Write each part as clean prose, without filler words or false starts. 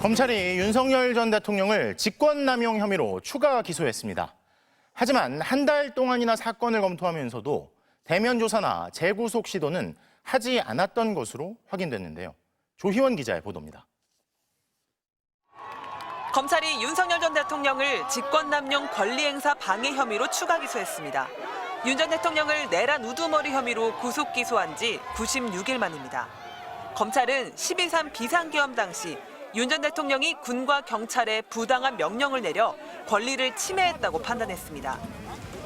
검찰이 윤석열 전 대통령을 직권남용 혐의로 추가 기소했습니다. 하지만 한 달 동안이나 사건을 검토하면서도 대면 조사나 재구속 시도는 하지 않았던 것으로 확인됐는데요. 조희원 기자의 보도입니다. 검찰이 윤석열 전 대통령을 직권남용 권리행사 방해 혐의로 추가 기소했습니다. 윤 전 대통령을 내란 우두머리 혐의로 구속 기소한 지 96일 만입니다. 검찰은 12.3 비상계엄 당시 윤 전 대통령이 군과 경찰에 부당한 명령을 내려 권리를 침해했다고 판단했습니다.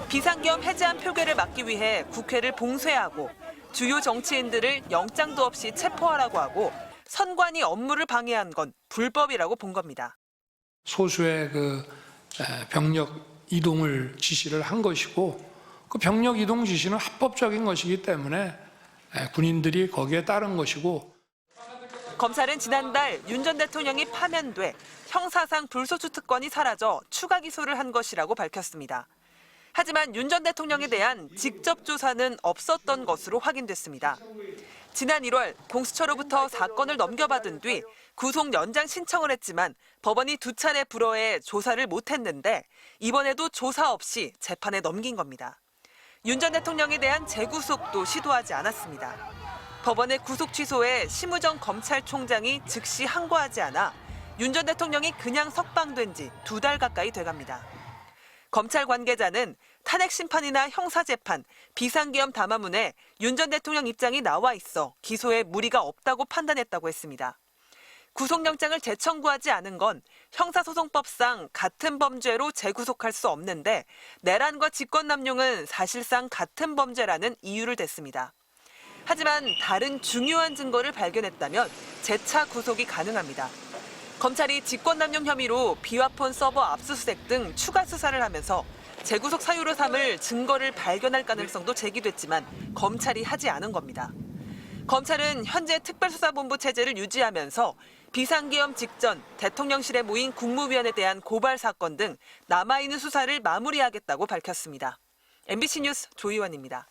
비상계엄 해제안 표결을 막기 위해 국회를 봉쇄하고 주요 정치인들을 영장도 없이 체포하라고 하고 선관위 업무를 방해한 건 불법이라고 본 겁니다. 소수의 병력 이동을 지시를 한 것이고 그 병력 이동 지시는 합법적인 것이기 때문에 군인들이 거기에 따른 것이고. 검찰은 지난달 윤 전 대통령이 파면돼 형사상 불소추 특권이 사라져 추가 기소를 한 것이라고 밝혔습니다. 하지만 윤 전 대통령에 대한 직접 조사는 없었던 것으로 확인됐습니다. 지난 1월 공수처로부터 사건을 넘겨받은 뒤 구속 연장 신청을 했지만 법원이 2차례 불허해 조사를 못했는데 이번에도 조사 없이 재판에 넘긴 겁니다. 윤 전 대통령에 대한 재구속도 시도하지 않았습니다. 법원의 구속 취소에 심우정 검찰총장이 즉시 항고하지 않아 윤 전 대통령이 그냥 석방된 지 2달 가까이 돼갑니다. 검찰 관계자는 탄핵 심판이나 형사재판, 비상계엄 담화문에 윤 전 대통령 입장이 나와 있어 기소에 무리가 없다고 판단했다고 했습니다. 구속영장을 재청구하지 않은 건 형사소송법상 같은 범죄로 재구속할 수 없는데 내란과 직권남용은 사실상 같은 범죄라는 이유를 댔습니다. 하지만 다른 중요한 증거를 발견했다면 재차 구속이 가능합니다. 검찰이 직권남용 혐의로 비화폰 서버 압수수색 등 추가 수사를 하면서 재구속 사유로 삼을 증거를 발견할 가능성도 제기됐지만 검찰이 하지 않은 겁니다. 검찰은 현재 특별수사본부 체제를 유지하면서 비상계엄 직전 대통령실에 모인 국무위원에 대한 고발 사건 등 남아있는 수사를 마무리하겠다고 밝혔습니다. MBC 뉴스 조희원입니다.